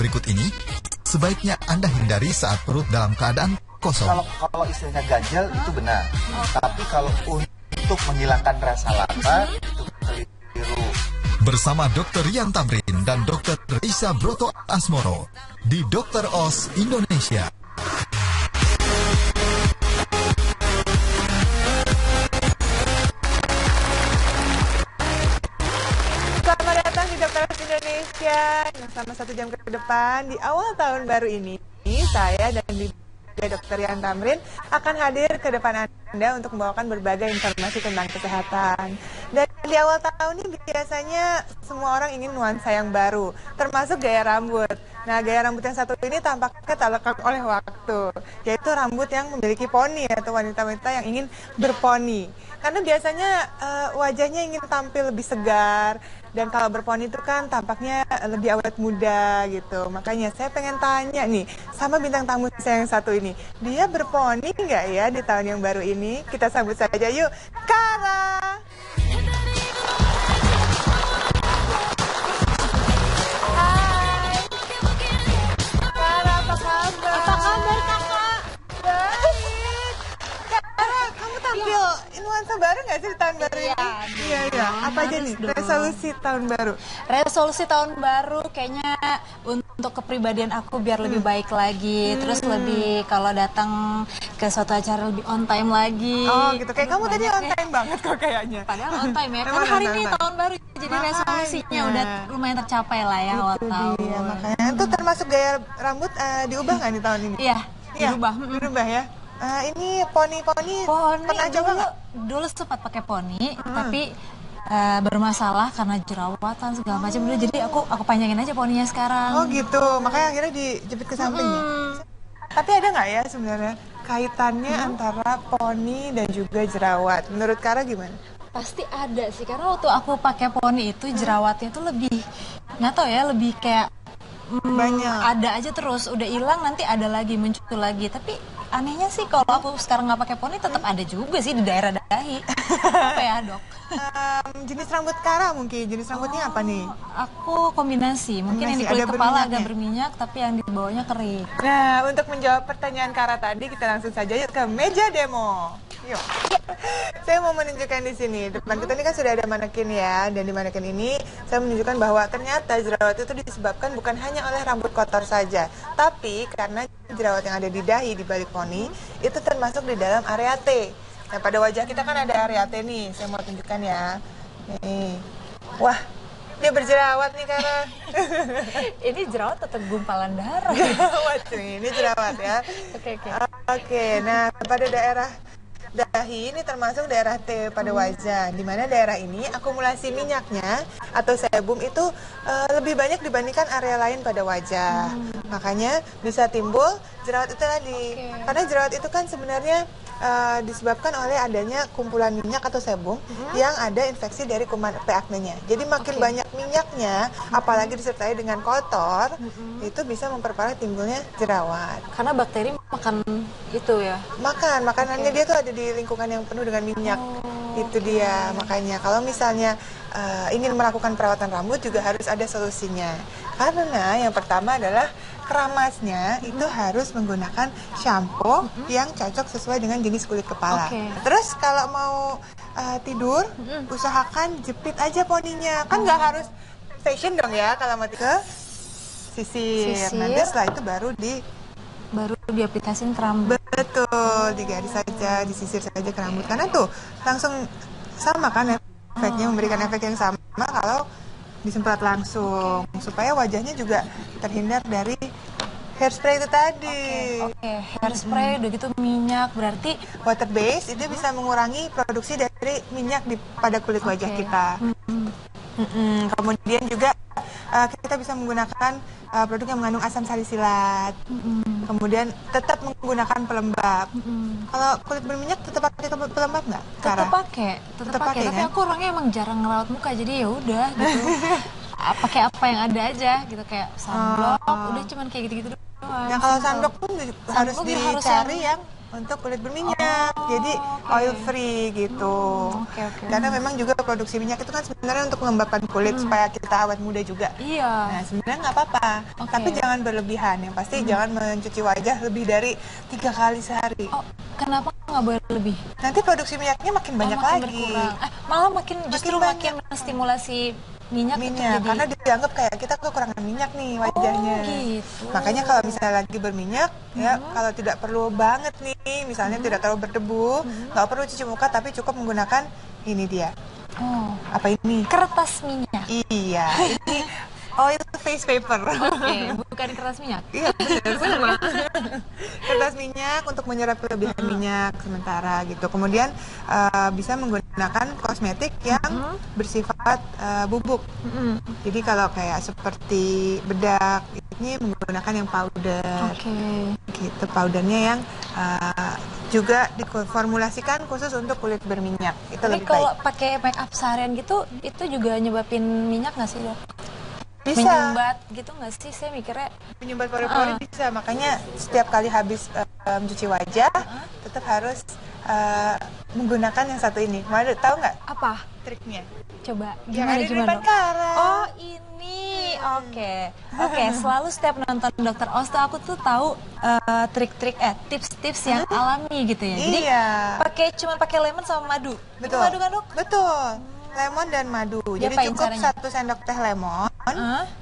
berikut ini sebaiknya Anda hindari saat perut dalam keadaan kosong. Kalau istilahnya ganjel itu benar. Tapi kalau untuk menghilangkan rasa lapar itu keliru. Bersama Dr. Rian Tamrin dan Dr. Reisa Broto Asmoro di Dr. Os Indonesia. Selamat datang di Dr. Os Indonesia. Selama 1 jam ke depan di awal tahun baru ini, saya dan Dr. Rian Tamrin akan hadir ke depan Anda untuk membawakan berbagai informasi tentang kesehatan. Dan di awal tahun ini biasanya semua orang ingin nuansa yang baru, termasuk gaya rambut. Nah, gaya rambut yang satu ini tampaknya tak lekang oleh waktu, yaitu rambut yang memiliki poni atau wanita-wanita yang ingin berponi. Karena biasanya wajahnya ingin tampil lebih segar, dan kalau berponi itu kan tampaknya lebih awet muda gitu. Makanya saya pengen tanya nih sama bintang tamu saya yang satu ini, dia berponi nggak ya di tahun yang baru ini? Kita sambut saja yuk, Kara. Hai, Kara, apa kabar? Apa kabar kakak? Baik. Kara, kamu tampil nuansa baru nggak sih di tahun baru ini? Iya. Apa aja nih resolusi tahun baru? Resolusi tahun baru kayaknya untuk kepribadian aku biar lebih baik lagi. Terus lebih kalau datang ke suatu acara lebih on time lagi. Oh gitu, kayak kamu tadi on ya. time banget kok kayaknya. Padahal on time ya, Memang karena hari on ini time. tahun baru. Jadi resolusinya udah lumayan tercapai lah ya awal tahun. Iya, makanya itu termasuk gaya rambut diubah nggak di tahun ini? Iya, dirubah. Dirubah ya. Ini poni-poni pernah coba nggak? Dulu sempat pakai poni, tapi bermasalah karena jerawatan segala macam. Jadi aku panjangin aja poninya sekarang. Oh gitu, makanya akhirnya dijepit ke samping ya. Tapi ada nggak ya sebenarnya kaitannya antara poni dan juga jerawat? Menurut Kara gimana? Pasti ada sih, karena waktu aku pakai poni itu jerawatnya tuh lebih, nggak tau ya, lebih kayak Banyak. ada aja terus, udah hilang nanti ada lagi, muncul lagi. Tapi anehnya sih kalau aku sekarang nggak pakai poni tetap ada juga sih di daerah dahi. Apa ya dok? Jenis rambut Kara mungkin, jenis rambutnya apa nih? Aku kombinasi, mungkin yang di Kombinasi, kulit ada kepala berminyaknya? agak berminyak, tapi yang di bawahnya kering. Nah, untuk menjawab pertanyaan Kara tadi, kita langsung saja yuk ke meja demo. Yuk. Saya mau menunjukkan di sini. Depan kita ini kan sudah ada manekin ya, dan di manekin ini saya menunjukkan bahwa ternyata jerawat itu disebabkan bukan hanya oleh rambut kotor saja, tapi karena jerawat yang ada di dahi di balik poni itu termasuk di dalam area T. Nah, pada wajah kita kan ada area T nih. Saya mau tunjukkan ya. Nih. Wah, dia berjerawat nih Kara. Ini jerawat atau gumpalan darah? Jerawat nih, ini jerawat ya. Oke. Oke, nah pada daerah dahi ini termasuk daerah T pada wajah, di mana daerah ini akumulasi minyaknya atau sebum itu lebih banyak dibandingkan area lain pada wajah. Makanya bisa timbul jerawat itu tadi. Karena jerawat itu kan sebenarnya disebabkan oleh adanya kumpulan minyak atau sebum yang ada infeksi dari kuman P. acneinya. Jadi makin banyak minyaknya, apalagi disertai dengan kotor, itu bisa memperparah timbulnya jerawat. Karena bakteri makan itu ya. Makanannya dia tuh ada di lingkungan yang penuh dengan minyak. Itu dia, makanya kalau misalnya ingin melakukan perawatan rambut juga harus ada solusinya. Karena yang pertama adalah keramasnya itu harus menggunakan shampoo yang cocok sesuai dengan jenis kulit kepala. Terus kalau mau tidur, usahakan jepit aja poninya. Kan nggak harus fashion dong ya kalau mau ke sisir. Nanti setelah itu baru diaplikasiin ke rambut. Betul, digaris saja, disisir saja ke rambut. Karena tuh langsung sama kan efeknya, memberikan efek yang sama kalau disemprot langsung, supaya wajahnya juga terhindar dari hairspray itu tadi. Oke, hairspray udah gitu minyak, berarti Water base itu bisa mengurangi produksi dari minyak pada kulit wajah kita. Kemudian juga kita bisa menggunakan produk yang mengandung asam salisilat. Kemudian tetap menggunakan pelembab. Kalau kulit berminyak tetap pakai pelembab nggak? tetap pakai. Tapi kan? aku orangnya emang jarang ngerawat muka, jadi ya udah gitu. Pakai apa yang ada aja gitu, kayak sunblock, udah cuman kayak gitu-gitu doang. Nah kalau sunblock pun harus Sunblock dicari yang untuk kulit berminyak. Jadi oil free gitu. Karena memang juga produksi minyak itu kan sebenarnya untuk melembabkan kulit supaya kita awet muda juga. Iya. Nah, sebenarnya nggak apa-apa. Tapi jangan berlebihan. Yang pasti jangan mencuci wajah lebih dari 3 kali sehari. Oh, kenapa nggak boleh lebih? Nanti produksi minyaknya makin banyak makin lagi. berkurang. Malah justru makin menstimulasi minyak karena dianggap kayak kita kekurangan minyak nih wajahnya. Gitu. Makanya kalau misalnya lagi berminyak ya kalau tidak perlu banget nih, misalnya tidak terlalu berdebu, nggak perlu cuci muka tapi cukup menggunakan ini dia. Apa ini? Kertas minyak. Iya, ini oil face paper. Bukan kertas minyak. Iya, benar sama. Kertas minyak untuk menyerap kelebihan minyak sementara gitu. Kemudian bisa menggunakan kosmetik yang bersifat bubuk. Jadi kalau kayak seperti bedak ini menggunakan yang powder. Gitu, powdernya yang juga diformulasikan khusus untuk kulit berminyak. Itu Tapi lebih kalau baik. pakai make up seharian gitu, itu juga nyebabin minyak nggak sih, Dok? Bisa. Menyumbat gitu nggak sih? Saya mikirnya Menyumbat pori-pori bisa, makanya setiap kali habis mencuci wajah tetap harus menggunakan yang satu ini. Mau tahu nggak apa? triknya? Coba Yang ada di gimana? depan Kara. Oh, ini. Oke, selalu setiap nonton Dokter Os tuh aku tuh tahu trik-trik tips-tips yang alami gitu ya. Jadi cuma pakai lemon sama madu. Betul. Itu madu kan, Dok? Betul. Lemon dan madu. Jadi Diapain cukup caranya? 1 sendok teh lemon,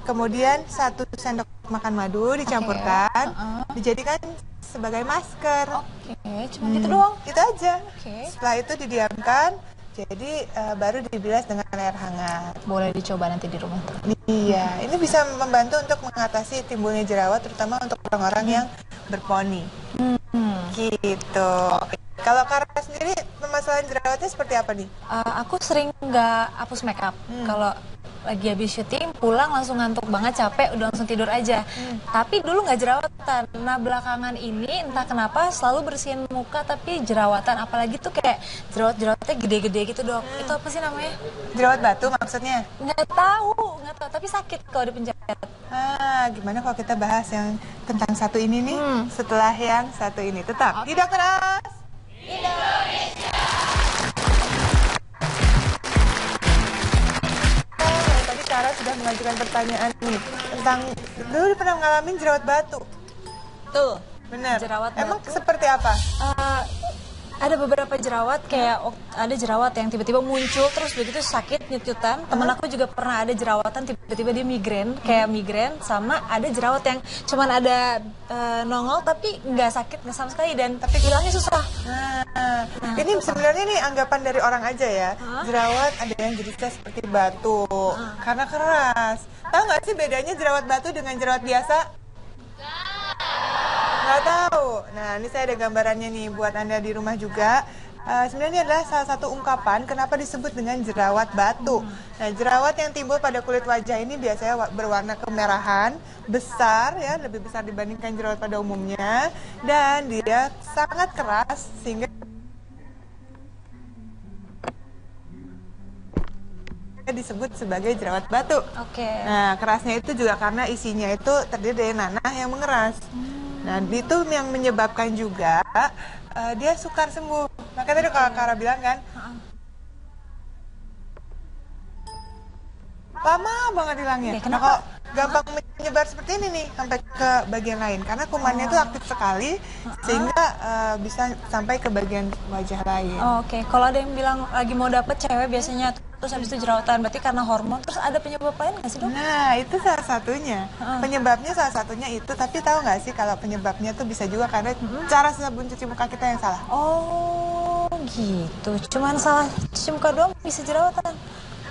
kemudian 1 sendok makan madu dicampurkan, dijadikan sebagai masker. Cuma gitu doang. Itu aja. Oke. Setelah itu didiamkan, jadi baru dibilas dengan air hangat. Boleh dicoba nanti di rumah tuh. Iya, ini bisa membantu untuk mengatasi timbulnya jerawat, terutama untuk orang-orang yang berponi. Gitu. Kalau Kara sendiri, permasalahan jerawatnya seperti apa nih? Aku sering nggak hapus makeup. Kalau lagi habis syuting, pulang langsung ngantuk banget, capek, udah langsung tidur aja. Tapi dulu nggak jerawatan. Nah, belakangan ini entah kenapa selalu bersihin muka tapi jerawatan. Apalagi tuh kayak jerawatnya gede-gede gitu, Dok. Itu apa sih namanya? Jerawat batu maksudnya? Nggak tahu. Tapi sakit kalau dipencet. Gimana kalau kita bahas yang tentang satu ini nih, setelah yang satu ini. Tetap di Dokter Os Indonesia. Tadi Kara sudah mengajukan pertanyaan nih tentang dulu pernah ngalamin jerawat batu. Tuh. Benar. Jerawat Emang batu. seperti apa? Ada beberapa jerawat, kayak ada jerawat yang tiba-tiba muncul terus begitu sakit nyut-nyutan. Temen aku juga pernah ada jerawatan tiba-tiba dia migrain, kayak migrain, sama ada jerawat yang cuman ada nongol tapi nggak sakit nggak sama sekali dan tapi hilangnya susah. Ini sebenarnya nih anggapan dari orang aja ya. Jerawat ada yang jenisnya seperti batu karena keras. Tahu nggak sih bedanya jerawat batu dengan jerawat biasa? Nggak tahu. Nah, ini saya ada gambarannya nih buat Anda di rumah juga. Sebenarnya adalah salah satu ungkapan kenapa disebut dengan jerawat batu. Nah, jerawat yang timbul pada kulit wajah ini biasanya berwarna kemerahan, besar ya, lebih besar dibandingkan jerawat pada umumnya, dan dia sangat keras sehingga disebut sebagai jerawat batu. Nah, kerasnya itu juga karena isinya itu terdiri dari nanah yang mengeras. Nah, itu yang menyebabkan juga dia sukar sembuh. Makanya tadi kalau Kara bilang kan, lama banget hilangnya. Nah, kalau gampang menyebar seperti ini nih sampai ke bagian lain karena kumannya itu aktif sekali sehingga bisa sampai ke bagian wajah lain. Kalau ada yang bilang lagi mau dapet cewek biasanya terus habis itu jerawatan, berarti karena hormon. Terus ada penyebab lain nggak sih, Dok? Nah, itu salah satunya. Penyebabnya salah satunya itu, tapi tahu nggak sih kalau penyebabnya tuh bisa juga karena cara sabun cuci muka kita yang salah. Oh, gitu. Cuman salah cuci muka doang bisa jerawatan.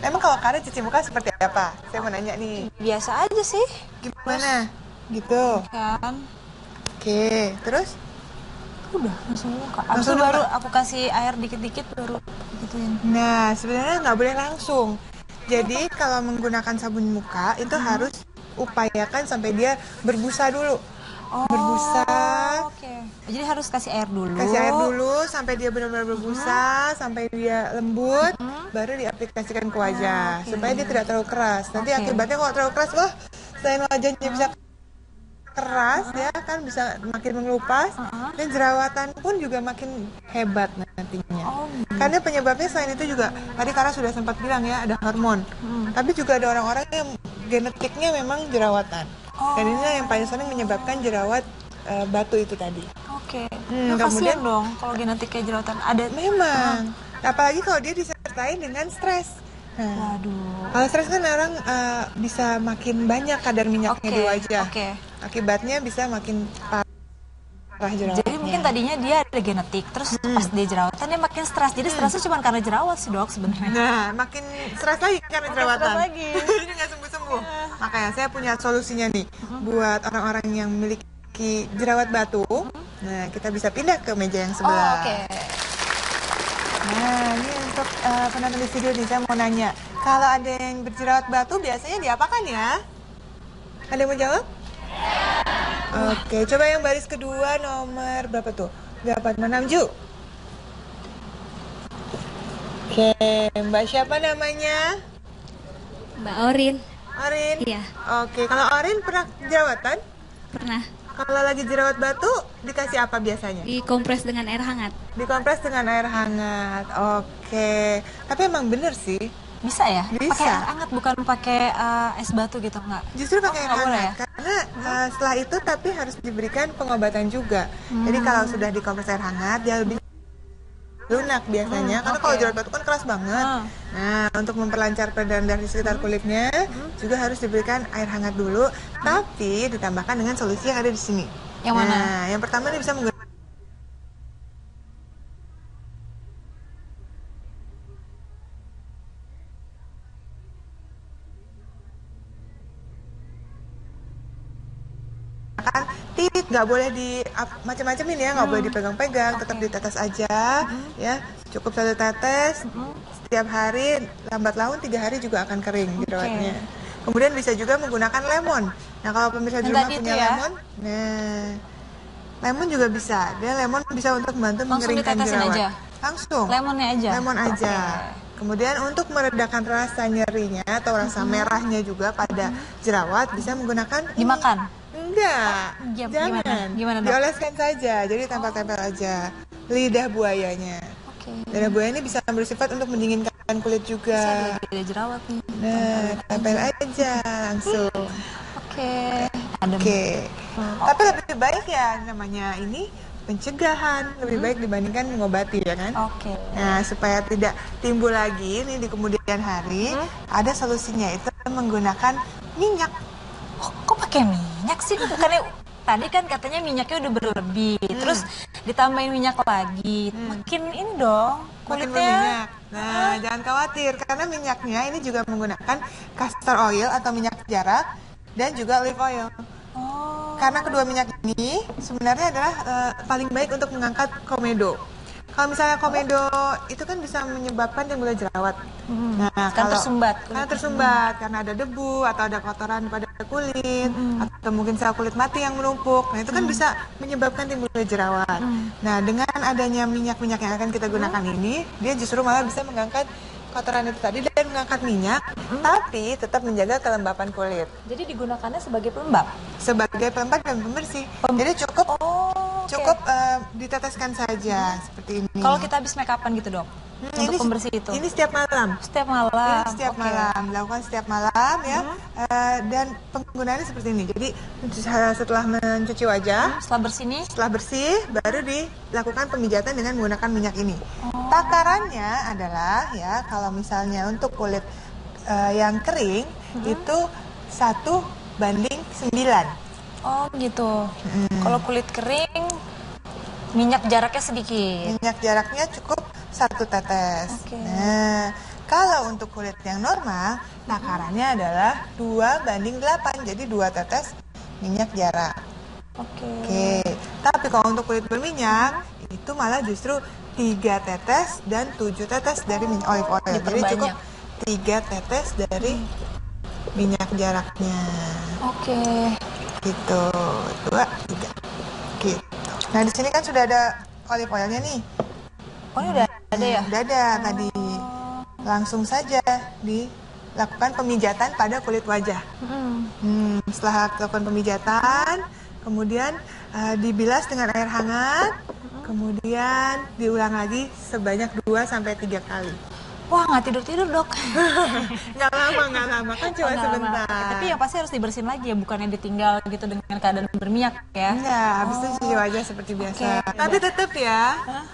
Emang kalau Kara cuci muka seperti apa? Saya mau nanya nih. Biasa aja sih. Gimana? Gitu. Kan. Oke, terus? Udah, langsung muka. Abis itu baru aku kasih air dikit-dikit baru gituin. Nah, sebenarnya nggak boleh langsung. Jadi kalau menggunakan sabun muka itu harus upayakan sampai dia berbusa dulu. Berbusa. Jadi harus kasih air dulu. Kasih air dulu sampai dia benar-benar berbusa, sampai dia lembut, baru diaplikasikan ke wajah supaya dia tidak terlalu keras. Nanti akibatnya kalau terlalu keras, wah, selain wajahnya bisa keras ya kan, bisa makin mengelupas, dan jerawatan pun juga makin hebat nantinya. Karena penyebabnya selain itu juga tadi Kara sudah sempat bilang ya, ada hormon. Tapi juga ada orang-orang yang genetiknya memang jerawatan. Dan ini yang paling sering menyebabkan jerawat batu itu tadi. Oke. Kemudian Kasian dong kalau genetiknya jerawatan. Ada memang. Apalagi kalau dia disertai dengan stres. Nah, waduh. kalau stres kan orang bisa makin banyak kadar minyaknya di wajah. Oke. Akibatnya bisa makin parah jerawatnya. Jadi mungkin tadinya dia ada genetik, terus pas dia jerawatan dia makin stres. Jadi stresnya cuma karena jerawat sih dok sebenarnya. Nah, makin stres lagi karena jerawatan. Stres lagi. Jadi nggak sembuh-sembuh. Makanya saya punya solusinya nih buat orang-orang yang memiliki jerawat batu. Nah, kita bisa pindah ke meja yang sebelah. Oke. Nah, ini untuk penonton di video nih, saya mau nanya, kalau ada yang berjerawat batu biasanya diapakan ya? Ada yang mau jawab? Oke, coba yang baris kedua nomor berapa tuh? 856. Oke, Mbak siapa namanya? Mbak Orin. Orin? Iya. Oke, kalau Orin pernah jerawatan? Pernah Kalau lagi jerawat batu, dikasih apa biasanya? dikompres dengan air hangat. Dikompres dengan air hangat. Oke, tapi emang bener sih. Bisa ya? Bisa. Pakai air hangat bukan pakai es batu gitu nggak? Justru pakai air nggak boleh hangat, karena setelah itu tapi harus diberikan pengobatan juga. Jadi kalau sudah dikompres air hangat, dia lebih lunak biasanya. Karena kalau jerawat batu kan keras banget. Nah, untuk memperlancar peredaran darah di sekitar kulitnya, juga harus diberikan air hangat dulu, tapi ditambahkan dengan solusi yang ada di sini. Yang mana? Nah, yang pertama ini bisa menggunakan titik, nggak boleh di macam-macamin ya, nggak boleh dipegang-pegang, tetap ditetes aja ya, cukup 1 tetes setiap hari, lambat laun 3 hari juga akan kering jerawatnya. Kemudian bisa juga menggunakan lemon. Nah, kalau pemirsa di rumah punya lemon, nah lemon juga bisa, dia lemon bisa untuk membantu Langsung mengeringkan ditetesin jerawat. aja? Langsung Lemonnya aja? lemon aja. Kemudian untuk meredakan rasa nyerinya atau rasa merahnya juga pada jerawat, bisa menggunakan ini. Dimakan? Enggak, Gimana? jangan. Gimana, Dok? Dioleskan saja, jadi tempel-tempel aja lidah buayanya. Oke. Lidah buaya ini bisa bersifat untuk mendinginkan kulit juga. Ada jerawat nih. Nah, tempel aja langsung. Oke. Adem. Oke. Tapi lebih baik ya namanya ini pencegahan, lebih baik dibandingkan mengobati ya kan? Oke. Nah, supaya tidak timbul lagi nih di kemudian hari, ada solusinya, itu menggunakan minyak. Oh, kok pakai minyak sih? Bukannya tadi kan katanya minyaknya udah berlebih, terus ditambahin minyak lagi, makin ini dong Makin kulitnya. berminyak. Nah, jangan khawatir karena minyaknya ini juga menggunakan castor oil atau minyak jarak dan juga olive oil. Oh, Karena kedua minyak ini sebenarnya adalah paling baik untuk mengangkat komedo. Kalau misalnya komedo itu kan bisa menyebabkan timbulnya jerawat. Nah, Kan tersumbat karena tersumbat karena ada debu atau ada kotoran pada kulit atau mungkin sel kulit mati yang menumpuk. Nah, itu kan bisa menyebabkan timbulnya jerawat. Nah, dengan adanya minyak-minyak yang akan kita gunakan ini, dia justru malah bisa mengangkat kotoran itu tadi dan mengangkat minyak, tapi tetap menjaga kelembapan kulit. jadi digunakannya sebagai pelembab. Sebagai pelembab dan pembersih. Jadi cukup Oh, cukup diteteskan saja seperti ini. Kalau kita habis make upan gitu dok, untuk pembersih itu. Ini setiap malam. Setiap malam. Ini setiap Oke. malam, dilakukan setiap malam ya. Dan penggunaannya seperti ini. Jadi setelah mencuci wajah, Setelah bersih nih, setelah bersih, baru dilakukan pemijatan dengan menggunakan minyak ini. Takarannya adalah ya, kalau misalnya untuk kulit yang kering itu 1:9. oh gitu. Kalau kulit kering, minyak jaraknya sedikit. Minyak jaraknya cukup 1 tetes. Oke. Nah, kalau untuk kulit yang normal, takarannya adalah 2:8. Jadi 2 tetes minyak jarak. Oke. Oke. Tapi kalau untuk kulit berminyak, itu malah justru 3 tetes dan 7 tetes dari minyak olive oil. Jadi Diperbanyak. cukup 3 tetes dari minyak jaraknya. Oke. Gitu. 2, 3. Gitu. Nah, di sini kan sudah ada olive oilnya nih. Oh ini udah ada ya? Udah ada tadi. Langsung saja dilakukan pemijatan pada kulit wajah. Setelah lakukan pemijatan, kemudian dibilas dengan air hangat, kemudian diulang lagi sebanyak 2-3 kali. Wah, nggak tidur-tidur, Dok. Nggak lama, kan cuma Nggak lama. sebentar. Tapi yang pasti harus dibersihin lagi ya, bukannya ditinggal gitu dengan keadaan berminyak ya. Enggak, habis itu cuci wajah seperti biasa. Oke. Tapi tetap ya,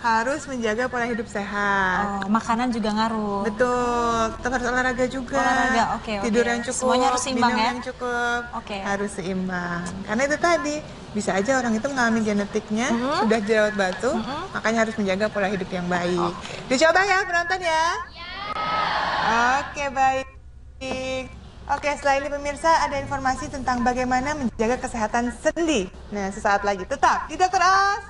harus menjaga pola hidup sehat. Oh, makanan juga ngaruh. Betul, tetap harus olahraga juga. Olahraga, oke. Tidur yang cukup, Semuanya harus seimbang minum ya? yang cukup, Oke. harus seimbang. Karena itu tadi, bisa aja orang itu mengalami genetiknya, sudah jerawat batu, makanya harus menjaga pola hidup yang baik. Dicoba ya penonton ya. Oke, baik. Oke, setelah ini pemirsa ada informasi tentang bagaimana menjaga kesehatan sendi. Nah, sesaat lagi tetap di Dokter Os.